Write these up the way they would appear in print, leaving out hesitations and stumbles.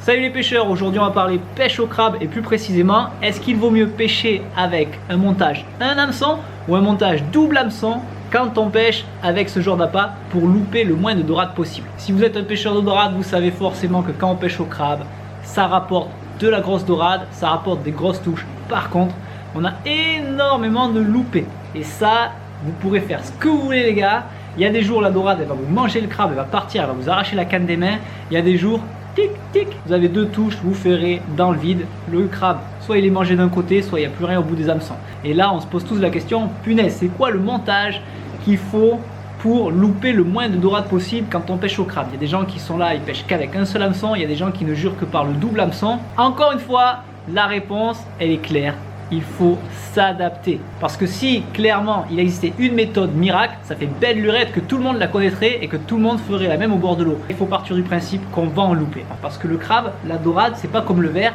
Salut les pêcheurs, aujourd'hui on va parler pêche au crabe et plus précisément, est-ce qu'il vaut mieux pêcher avec un montage un hameçon ou un montage double hameçon quand on pêche avec ce genre d'appât pour louper le moins de dorades possible. Si vous êtes un pêcheur de dorades, vous savez forcément que quand on pêche au crabe, ça rapporte de la grosse dorade, ça rapporte des grosses touches. Par contre, on a énormément de loupés et ça, vous pourrez faire ce que vous voulez les gars. Il y a des jours la dorade elle va vous manger le crabe, elle va partir, elle va vous arracher la canne des mains. Il y a des jours tic tic, vous avez deux touches, vous ferez dans le vide le crabe. Soit il est mangé d'un côté, soit il n'y a plus rien au bout des hameçons. Et là on se pose tous la question, punaise, c'est quoi le montage qu'il faut pour louper le moins de dorades possible quand on pêche au crabe? Il y a des gens qui sont là, ils pêchent qu'avec un seul hameçon, il y a des gens qui ne jurent que par le double hameçon. Encore une fois, la réponse elle est claire. Il faut s'adapter. Parce que si clairement il existait une méthode miracle, ça fait belle lurette que tout le monde la connaîtrait et que tout le monde ferait la même au bord de l'eau. Il faut partir du principe qu'on va en louper. Parce que le crabe, la dorade, c'est pas comme le verre.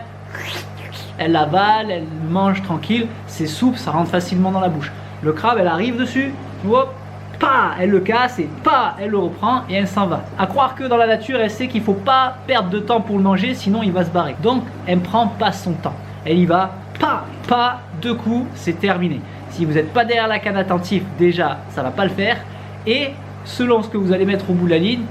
Elle avale, elle mange tranquille, c'est souple, ça rentre facilement dans la bouche. Le crabe, elle arrive dessus, hop, pas, elle le casse et pas, elle le reprend et elle s'en va. À croire que dans la nature, elle sait qu'il faut pas perdre de temps pour le manger, sinon il va se barrer. Donc, elle prend pas son temps. Elle y va, pas, deux coups, c'est terminé. Si vous n'êtes pas derrière la canne attentif, déjà, ça va pas le faire. Et selon ce que vous allez mettre au bout de la ligne,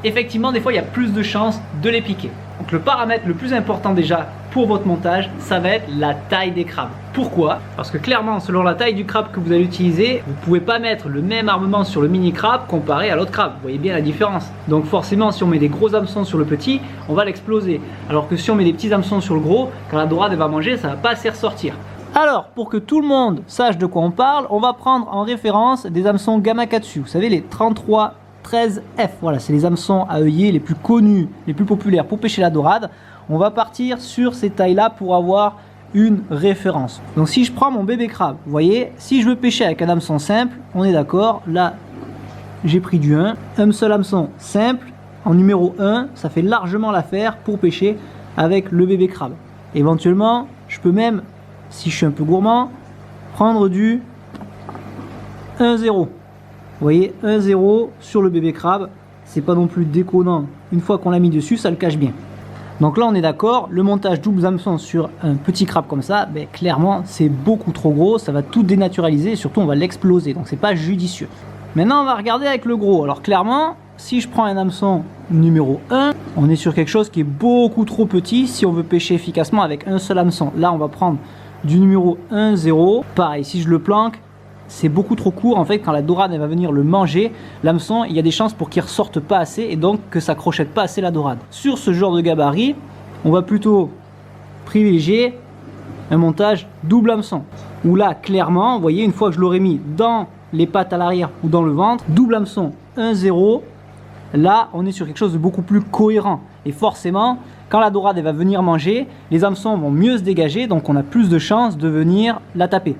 effectivement, des fois, il y a plus de chances de les piquer. Donc le paramètre le plus important déjà pour votre montage, ça va être la taille des crabes. Pourquoi? Parce que clairement, selon la taille du crabe que vous allez utiliser, vous ne pouvez pas mettre le même armement sur le mini crabe comparé à l'autre crabe. Vous voyez bien la différence. Donc forcément, si on met des gros hameçons sur le petit, on va l'exploser. Alors que si on met des petits hameçons sur le gros, quand la dorade va manger, ça ne va pas assez ressortir. Alors, pour que tout le monde sache de quoi on parle, on va prendre en référence des hameçons Gamakatsu. Vous savez, les 33 13F, voilà, c'est les hameçons à œillet les plus connus, les plus populaires pour pêcher la dorade. On va partir sur ces tailles-là pour avoir une référence. Donc si je prends mon bébé crabe, vous voyez, si je veux pêcher avec un hameçon simple, on est d'accord, là j'ai pris du 1, un seul hameçon simple, en numéro 1, ça fait largement l'affaire pour pêcher avec le bébé crabe. Éventuellement, je peux même, si je suis un peu gourmand, prendre du 1-0. Vous voyez, 1-0 sur le bébé crabe, c'est pas non plus déconnant. Une fois qu'on l'a mis dessus, ça le cache bien. Donc là, on est d'accord, le montage double hameçon sur un petit crabe comme ça, ben, clairement, c'est beaucoup trop gros, ça va tout dénaturaliser et surtout, on va l'exploser. Donc, c'est pas judicieux. Maintenant, on va regarder avec le gros. Alors, clairement, si je prends un hameçon numéro 1, on est sur quelque chose qui est beaucoup trop petit si on veut pêcher efficacement avec un seul hameçon. Là, on va prendre du numéro 1-0. Pareil, si je le planque, c'est beaucoup trop court en fait. Quand la dorade elle va venir le manger, l'hameçon il y a des chances pour qu'il ressorte pas assez et donc que ça crochette pas assez la dorade. Sur ce genre de gabarit, on va plutôt privilégier un montage double hameçon où là clairement, vous voyez, une fois que je l'aurai mis dans les pattes à l'arrière ou dans le ventre, double hameçon 1-0, là on est sur quelque chose de beaucoup plus cohérent et forcément quand la dorade elle va venir manger, les hameçons vont mieux se dégager, donc on a plus de chances de venir la taper.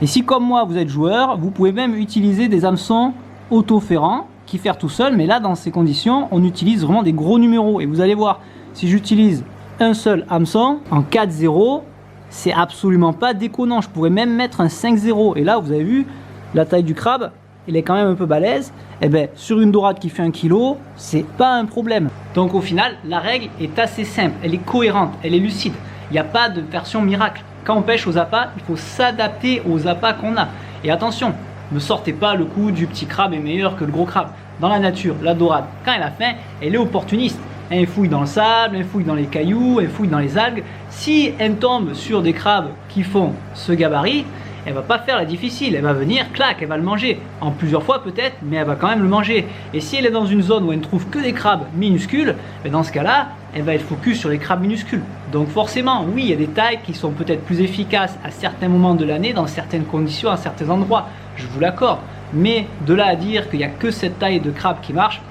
Et si comme moi vous êtes joueur, vous pouvez même utiliser des hameçons auto-ferrants qui faire tout seul, mais là dans ces conditions, on utilise vraiment des gros numéros. Et vous allez voir, si j'utilise un seul hameçon en 4-0, c'est absolument pas déconnant. Je pourrais même mettre un 5-0. Et là, vous avez vu, la taille du crabe, il est quand même un peu balèze. Et bien, sur une dorade qui fait 1 kg, c'est pas un problème. Donc au final, la règle est assez simple, elle est cohérente, elle est lucide. Il n'y a pas de version miracle. Quand on pêche aux appâts, il faut s'adapter aux appâts qu'on a. Et attention, ne sortez pas le coup du petit crabe est meilleur que le gros crabe. Dans la nature, la dorade, quand elle a faim, elle est opportuniste. Elle fouille dans le sable, elle fouille dans les cailloux, elle fouille dans les algues. Si elle tombe sur des crabes qui font ce gabarit, elle va pas faire la difficile, elle va venir, clac, elle va le manger. En plusieurs fois peut-être, mais elle va quand même le manger. Et si elle est dans une zone où elle ne trouve que des crabes minuscules, dans ce cas-là, elle va être focus sur les crabes minuscules. Donc forcément, oui, il y a des tailles qui sont peut-être plus efficaces à certains moments de l'année, dans certaines conditions, à certains endroits. Je vous l'accorde. Mais de là à dire qu'il n'y a que cette taille de crabe qui marche,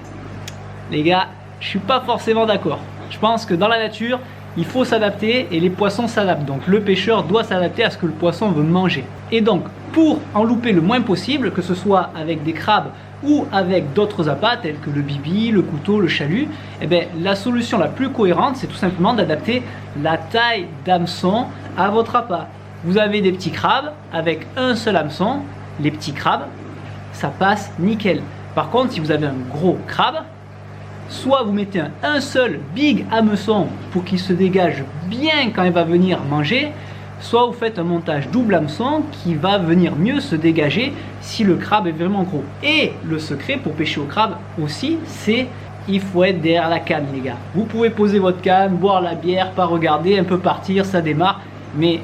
les gars, je suis pas forcément d'accord. Je pense que dans la nature, il faut s'adapter et les poissons s'adaptent. Donc le pêcheur doit s'adapter à ce que le poisson veut manger. Et donc, pour en louper le moins possible, que ce soit avec des crabes ou avec d'autres appâts tels que le bibi, le couteau, le chalut, eh bien, la solution la plus cohérente, c'est tout simplement d'adapter la taille d'hameçon à votre appât. Vous avez des petits crabes avec un seul hameçon, les petits crabes, ça passe nickel. Par contre, si vous avez un gros crabe, soit vous mettez un seul big hameçon pour qu'il se dégage bien quand il va venir manger, soit vous faites un montage double hameçon qui va venir mieux se dégager si le crabe est vraiment gros. Et le secret pour pêcher au crabe aussi, c'est il faut être derrière la canne les gars. Vous pouvez poser votre canne, boire la bière, pas regarder, un peu partir, ça démarre, mais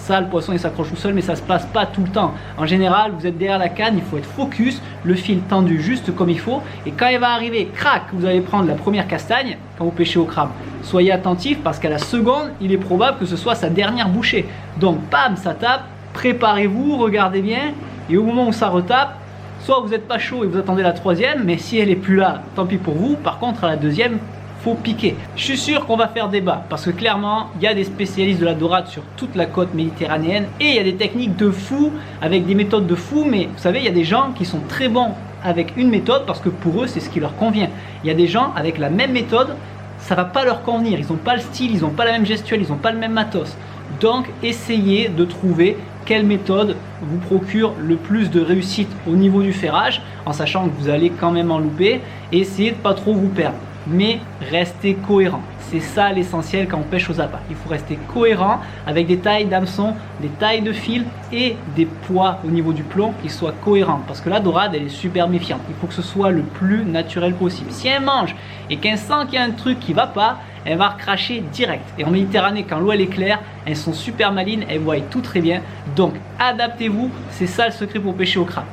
ça, le poisson il s'accroche tout seul, mais ça se passe pas tout le temps. En général, vous êtes derrière la canne, il faut être focus, le fil tendu juste comme il faut. Et quand il va arriver, crac, vous allez prendre la première castagne quand vous pêchez au crabe. Soyez attentif parce qu'à la seconde, il est probable que ce soit sa dernière bouchée. Donc, bam, ça tape, préparez-vous, regardez bien. Et au moment où ça retape, soit vous n'êtes pas chaud et vous attendez la troisième, mais si elle est plus là, tant pis pour vous. Par contre, à la deuxième, faut piquer. Je suis sûr qu'on va faire débat parce que clairement, il y a des spécialistes de la dorade sur toute la côte méditerranéenne et il y a des techniques de fou avec des méthodes de fou, mais vous savez, il y a des gens qui sont très bons avec une méthode parce que pour eux, c'est ce qui leur convient. Il y a des gens avec la même méthode, ça va pas leur convenir. Ils n'ont pas le style, ils n'ont pas la même gestuelle, ils n'ont pas le même matos. Donc, essayez de trouver quelle méthode vous procure le plus de réussite au niveau du ferrage, en sachant que vous allez quand même en louper, et essayez de pas trop vous perdre. Mais restez cohérent. C'est ça l'essentiel quand on pêche aux appâts. Il faut rester cohérent avec des tailles d'hameçon, des tailles de fil et des poids au niveau du plomb qui soient cohérents. Parce que la dorade, elle est super méfiante. Il faut que ce soit le plus naturel possible. Si elle mange et qu'elle sent qu'il y a un truc qui va pas, elle va recracher direct. Et en Méditerranée, quand l'eau elle est claire, elles sont super malines, elles voient tout très bien. Donc adaptez-vous, c'est ça le secret pour pêcher au crabe.